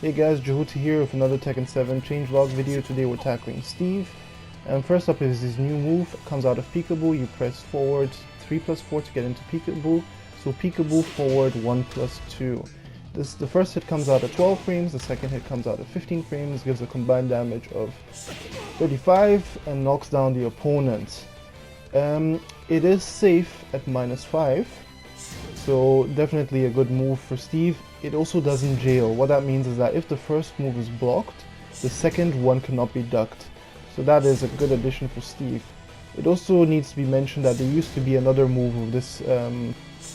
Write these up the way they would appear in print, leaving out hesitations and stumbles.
Hey guys, Jehuty here with another Tekken 7 changelog video. Today we're tackling Steve. First up is his new move. It comes out of peekaboo. You press forward 3+4 to get into peekaboo. So peekaboo forward 1+2. The first hit comes out at 12 frames, the second hit comes out at 15 frames, gives a combined damage of 35 and knocks down the opponent. It is safe at -5. So definitely a good move for Steve. It also doesn't jail. What that means is that if the first move is blocked, the second one cannot be ducked. So that is a good addition for Steve. It also needs to be mentioned that there used to be another move of this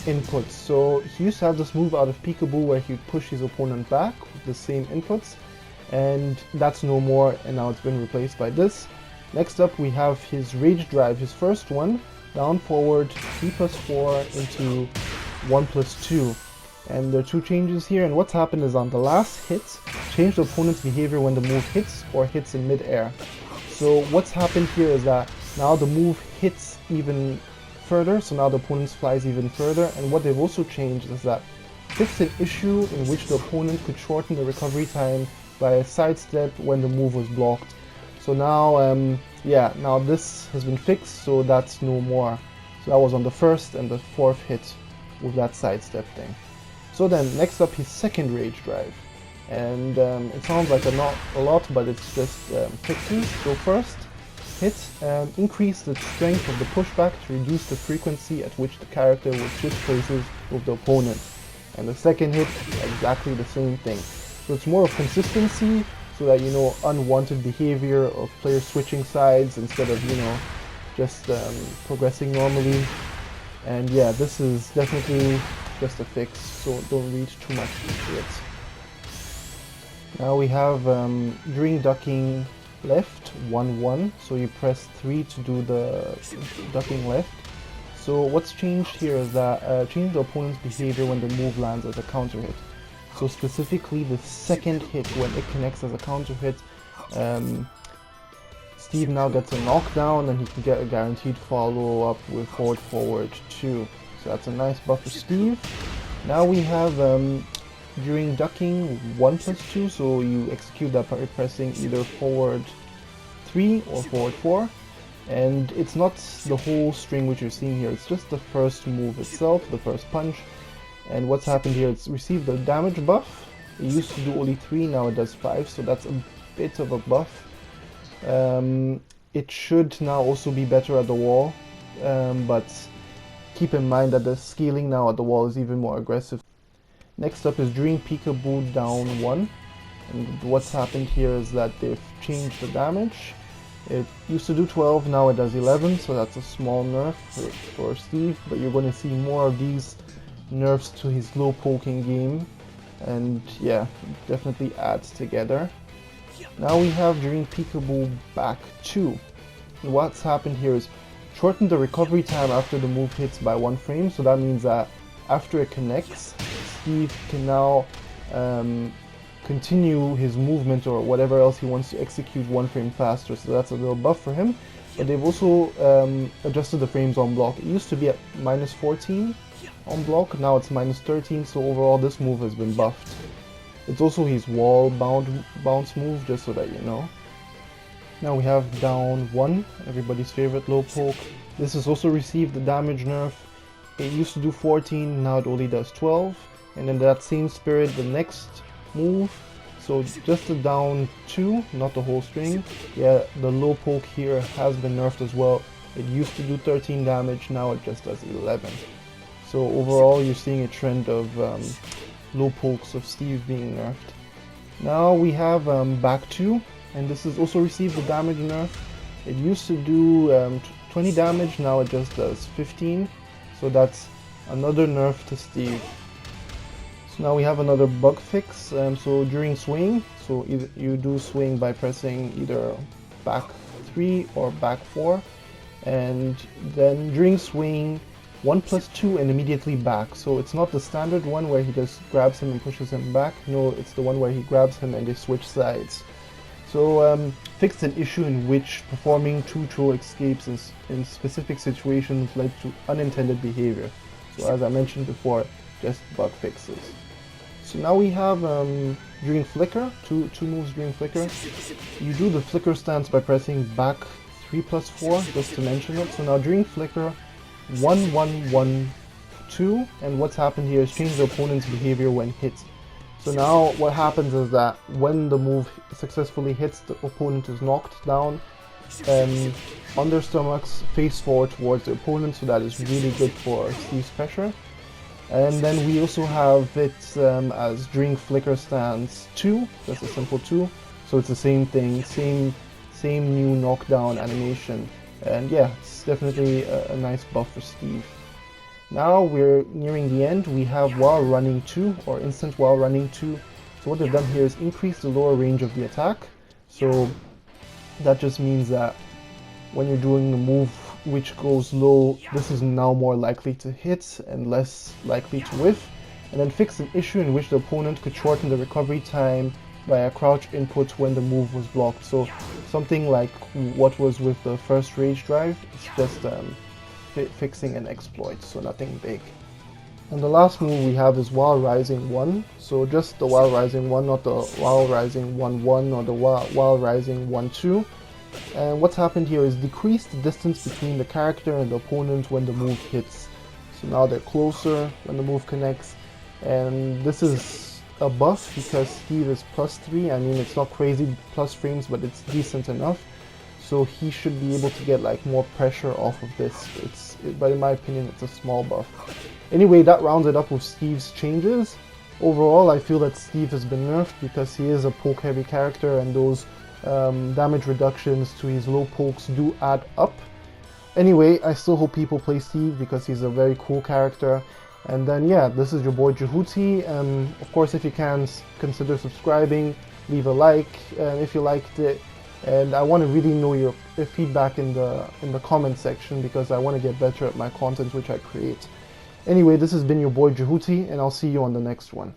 input. So he used to have this move out of peekaboo where he would push his opponent back with the same inputs, and that's no more, and now it's been replaced by this. Next up we have his rage drive, his first one, down forward 3+4 into 1+2, and there are two changes here, and what's happened is on the last hit, change the opponent's behavior when the move hits or hits in mid-air. So what's happened here is that now the move hits even further, so now the opponent flies even further, and what they've also changed is that fixed an issue in which the opponent could shorten the recovery time by a sidestep when the move was blocked. So now, now this has been fixed, so that's no more. So that was on the first and the fourth hit with that sidestep thing. So then, next up, his second rage drive. And it sounds like not a lot, but it's just fixes. So first hit, increase the strength of the pushback to reduce the frequency at which the character will switch places with the opponent. And the second hit, exactly the same thing. So it's more of consistency, so that you know unwanted behavior of players switching sides instead of just progressing normally. And yeah, this is definitely just a fix, so don't read too much into it. Now we have during ducking left 1-1, so you press 3 to do the ducking left. So what's changed here is that change the opponent's behavior when the move lands as a counter hit. So specifically the second hit, when it connects as a counter hit, Steve now gets a knockdown and he can get a guaranteed follow up with forward 2. So that's a nice buff for Steve. Now we have during ducking 1+2, so you execute that by pressing either forward 3 or forward 4. And it's not the whole string which you're seeing here, it's just the first move itself, the first punch. And what's happened here, it's received the damage buff. It used to do only 3, now it does 5, so that's a bit of a buff. It should now also be better at the wall, but keep in mind that the scaling now at the wall is even more aggressive. Next up is during peekaboo down 1, and what's happened here is that they've changed the damage. It used to do 12, now it does 11, so that's a small nerf for Steve, but you're going to see more of these nerfs to his low poking game, and yeah, definitely adds together. Now we have during peekaboo back 2. And what's happened here is shorten the recovery time after the move hits by 1 frame, so that means that after it connects, Steve can now continue his movement or whatever else he wants to execute 1 frame faster, so that's a little buff for him. But they've also adjusted the frames on block. It used to be at -14 on block, now it's -13, so overall this move has been buffed. It's also his wall bounce move, just so that you know. Now we have down 1, everybody's favorite low poke. This has also received the damage nerf. It used to do 14, now it only does 12. And in that same spirit, the next move, so just the down 2, not the whole string. Yeah, the low poke here has been nerfed as well. It used to do 13 damage, now it just does 11. So overall you're seeing a trend of low pokes of Steve being nerfed. Now we have back 2, and this has also received the damage nerf. It used to do 20 damage, now it just does 15. So that's another nerf to Steve. So now we have another bug fix. So during swing, so either you do swing by pressing either back 3 or back 4, and then during swing 1+2 and immediately back. So it's not the standard one where he just grabs him and pushes him back. No, it's the one where he grabs him and they switch sides. So fixed an issue in which performing 2 throw escapes in specific situations led to unintended behavior. So as I mentioned before, just bug fixes. So now we have during flicker, two moves during flicker. You do the flicker stance by pressing back 3+4, just to mention it. So now during flicker, 1, 1, 1, 2, and what's happened here is change the opponent's behavior when hit. So now what happens is that when the move successfully hits, the opponent is knocked down on their stomachs, face forward towards the opponent, so that is really good for Steve's pressure. And then we also have it as during flicker stance 2, just a simple 2, so it's the same thing, same new knockdown animation, and yeah, it's definitely a nice buff for Steve. Now we're nearing the end. We have while running 2, or instant while running 2. So what they've done here is increase the lower range of the attack. So that just means that when you're doing a move which goes low, this is now more likely to hit and less likely to whiff. And then fix an issue in which the opponent could shorten the recovery time by a crouch input when the move was blocked. So something like what was with the first rage drive, it's just fixing an exploit, so nothing big. And the last move we have is while rising 1, so just the while rising 1, not the while rising 1-1 or the while rising 1-2. And what's happened here is decrease the distance between the character and the opponent when the move hits. So now they're closer when the move connects, and this is a buff because Steve is +3. I mean, it's not crazy plus frames, but it's decent enough. So he should be able to get like more pressure off of this. But in my opinion, it's a small buff. Anyway, that rounds it up with Steve's changes. Overall, I feel that Steve has been nerfed because he is a poke heavy character, and those damage reductions to his low pokes do add up. Anyway, I still hope people play Steve because he's a very cool character. And then yeah, this is your boy Jehuty. Of course, if you can, consider subscribing, leave a like if you liked it. And I want to really know your feedback in the comment section because I want to get better at my content which I create. Anyway, this has been your boy Jehuty, and I'll see you on the next one.